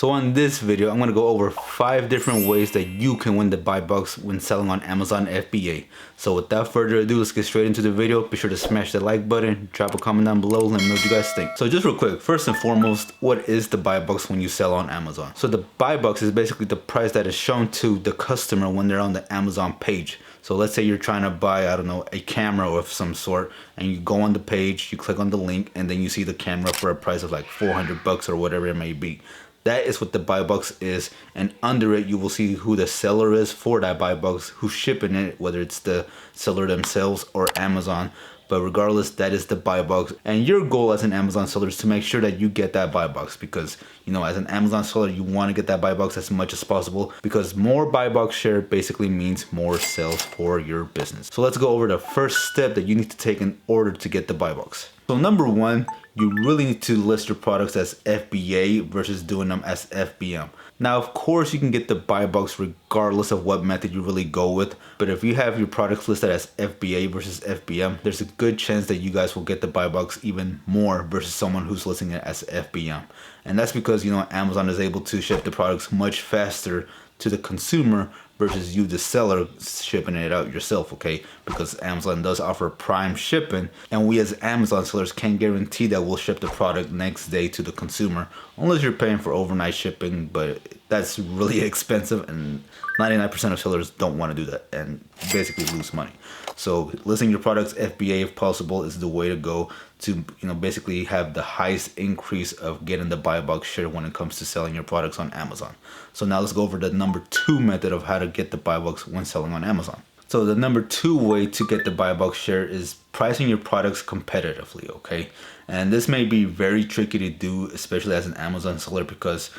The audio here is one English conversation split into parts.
So on this video, I'm going to go over 5 different ways that you can win the buy box when selling on Amazon FBA. So without further ado, let's get straight into the video. Be sure to smash the like button, drop a comment down below, let me know what you guys think. So just real quick, first and foremost, what is the buy box when you sell on Amazon? So the buy box is basically the price that is shown to the customer when they're on the Amazon page. So let's say you're trying to buy, I don't know, a camera of some sort, and you go on the page, you click on the link, and then you see the camera for a price of like 400 bucks or whatever it may be. That is what the buy box is, and under it you will see who the seller is for that buy box, who's shipping it, whether it's the seller themselves or Amazon. But regardless, that is the buy box, and your goal as an Amazon seller is to make sure that you get that buy box, because as an Amazon seller you want to get that buy box as much as possible, because more buy box share basically means more sales for your business. So let's go over the first step that you need to take in order to get the buy box. So number one, you really need to list your products as FBA versus doing them as FBM. Now, of course, you can get the buy box regardless of what method you really go with. But if you have your products listed as FBA versus FBM, there's a good chance that you guys will get the buy box even more versus someone who's listing it as FBM. And that's because, Amazon is able to ship the products much faster to the consumer versus you, the seller, shipping it out yourself, okay? Because Amazon does offer prime shipping, and we as Amazon sellers can't guarantee that we'll ship the product next day to the consumer, unless you're paying for overnight shipping, but that's really expensive, and 99% of sellers don't want to do that and basically lose money. So listing your products FBA if possible is the way to go to basically have the highest increase of getting the buy box share when it comes to selling your products on Amazon. So now let's go over the number 2 method of how to get the buy box when selling on Amazon. So the number 2 way to get the buy box share is pricing your products competitively, okay? And this may be very tricky to do, especially as an Amazon seller, because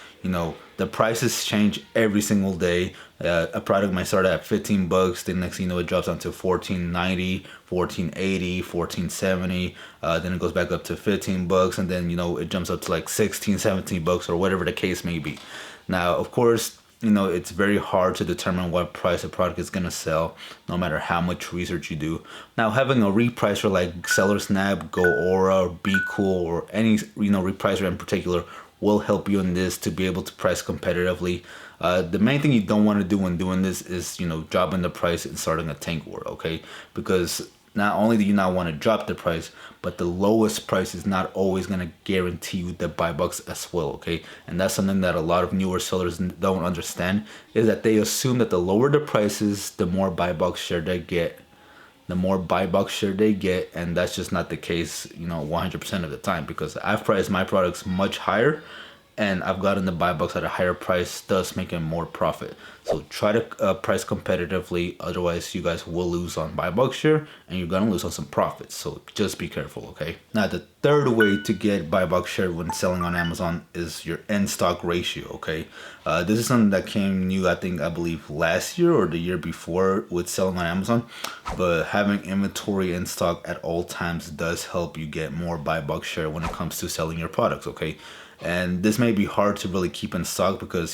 the prices change every single day. A product might start at 15 bucks, the next thing it drops down to $14.90, $14.80, $14.70, then it goes back up to 15 bucks, and then it jumps up to like 16, 17 bucks or whatever the case may be. Now, of course, it's very hard to determine what price a product is going to sell, no matter how much research you do. Now, having a repricer like Seller Snap, Go Aura, Be Cool, or any repricer in particular will help you in this to be able to price competitively. The main thing you don't want to do when doing this is dropping the price and starting a tank war, okay? Because not only do you not want to drop the price, but the lowest price is not always going to guarantee you the buy box as well, okay? And that's something that a lot of newer sellers don't understand, is that they assume that the lower the prices, the more buy box share they get. The more buy box share they get, and that's just not the case, 100% of the time, because I've priced my products much higher, and I've gotten the buy box at a higher price, thus making more profit. So try to price competitively, otherwise you guys will lose on buy box share and you're gonna lose on some profits. So just be careful, okay? Now the third way to get buy box share when selling on Amazon is your in-stock ratio, okay? This is something that came new, I believe last year or the year before with selling on Amazon, but having inventory in stock at all times does help you get more buy box share when it comes to selling your products, okay? And this may be hard to really keep in stock because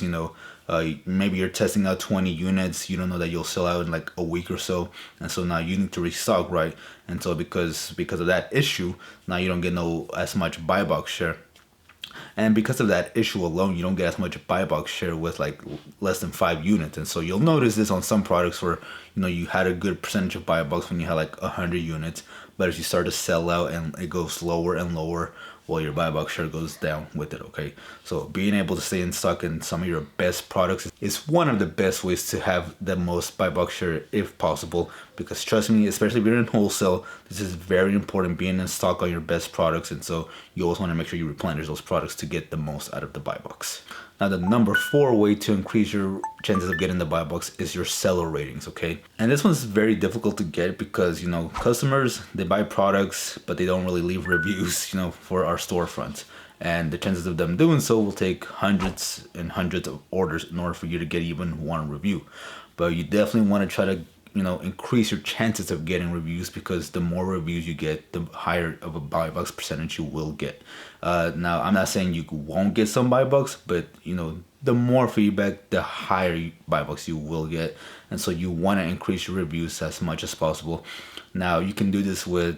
maybe you're testing out 20 units, you don't know that you'll sell out in like a week or so, and so now you need to restock, right? And so because of that issue, now you don't get as much buy box share. And because of that issue alone, you don't get as much buy box share with like less than 5 units. And so you'll notice this on some products where you had a good percentage of buy box when you had like 100 units, but as you start to sell out and it goes lower and lower, well, your buy box share goes down with it, okay? So being able to stay in stock in some of your best products is one of the best ways to have the most buy box share if possible, because trust me, especially if you're in wholesale, this is very important, being in stock on your best products, and so you always want to make sure you replenish those products to get the most out of the buy box. Now the number 4 way to increase your chances of getting the buy box is your seller ratings, okay? And this one's very difficult to get because, customers, they buy products, but they don't really leave reviews, for our storefronts. And the chances of them doing so will take hundreds and hundreds of orders in order for you to get even one review. But you definitely want to try to increase your chances of getting reviews, because the more reviews you get, the higher of a buy box percentage you will get. Now, I'm not saying you won't get some buy box, but the more feedback, the higher buy box you will get. And so you want to increase your reviews as much as possible. Now, you can do this with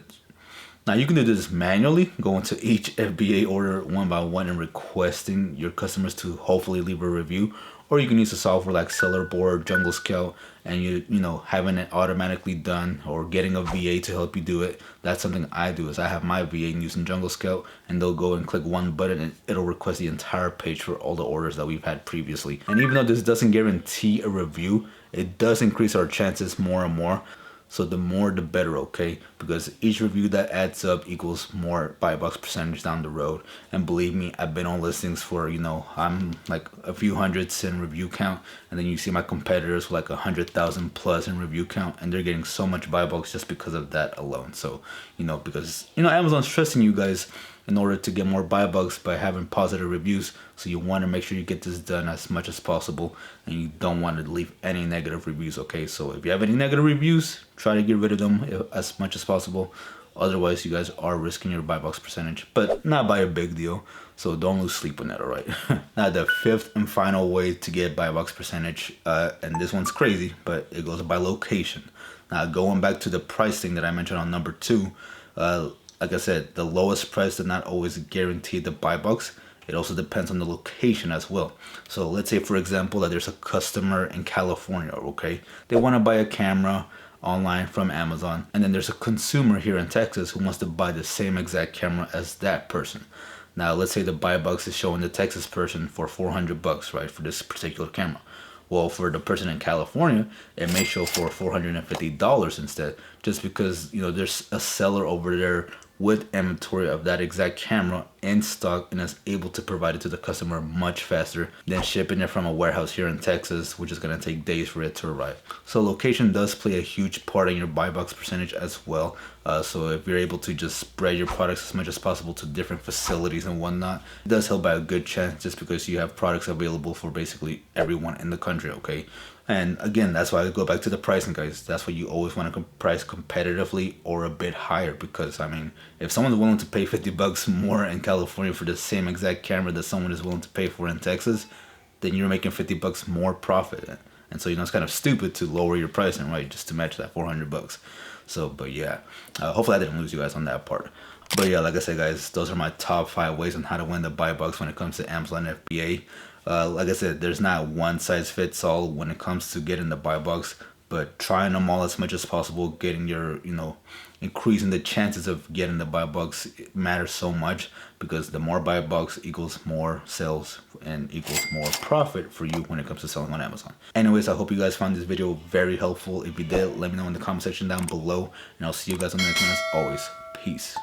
Now you can do this manually, go into each FBA order one by one and requesting your customers to hopefully leave a review, or you can use a software like Seller Board, Jungle Scout, and you know, having it automatically done or getting a VA to help you do it. That's something I do, is I have my VA using Jungle Scout, and they'll go and click one button and it'll request the entire page for all the orders that we've had previously. And even though this doesn't guarantee a review, it does increase our chances more and more. So the more the better, okay? Because each review that adds up equals more buy box percentage down the road. And believe me, I've been on listings for, you know, I'm like a few hundreds in review count, and then you see my competitors with like 100,000 plus in review count, and they're getting so much buy box just because of that alone. So, you know, because, you know, Amazon's trusting you guys in order to get more buy box by having positive reviews. So you want to make sure you get this done as much as possible, and you don't want to leave any negative reviews, okay? So if you have any negative reviews, try to get rid of them as much as possible. Otherwise, you guys are risking your buy box percentage, but not by a big deal. So don't lose sleep on that, all right? Now the fifth and final way to get buy box percentage, and this one's crazy, but it goes by location. Now going back to the price thing that I mentioned on number 2, like I said, the lowest price does not always guarantee the buy box. It also depends on the location as well. So let's say, for example, that there's a customer in California, okay? They want to buy a camera online from Amazon, and then there's a consumer here in Texas who wants to buy the same exact camera as that person. Now, let's say the buy box is showing the Texas person for $400, right, for this particular camera. Well, for the person in California, it may show for $450 instead, just because, you know, there's a seller over there with inventory of that exact camera in stock and is able to provide it to the customer much faster than shipping it from a warehouse here in Texas, which is going to take days for it to arrive. So location does play a huge part in your buy box percentage as well. So if you're able to just spread your products as much as possible to different facilities and whatnot, it does help by a good chance, just because you have products available for basically everyone in the country, okay? And again, that's why I go back to the pricing, guys. That's why you always want to price competitively or a bit higher, because I mean, if someone's willing to pay $50 more in California for the same exact camera that someone is willing to pay for in Texas, then you're making $50 more profit. And so, you know, it's kind of stupid to lower your pricing, right, just to match that $400. So, but yeah, hopefully I didn't lose you guys on that part. But yeah, like I said, guys, those are my top 5 ways on how to win the buy box when it comes to Amazon FBA. Like I said, there's not one size fits all when it comes to getting the buy box, but trying them all as much as possible, getting your, you know, increasing the chances of getting the buy box matters so much, because the more buy box equals more sales and equals more profit for you when it comes to selling on Amazon. Anyways, I hope you guys found this video very helpful. If you did, let me know in the comment section down below, and I'll see you guys on the next one. As always, peace.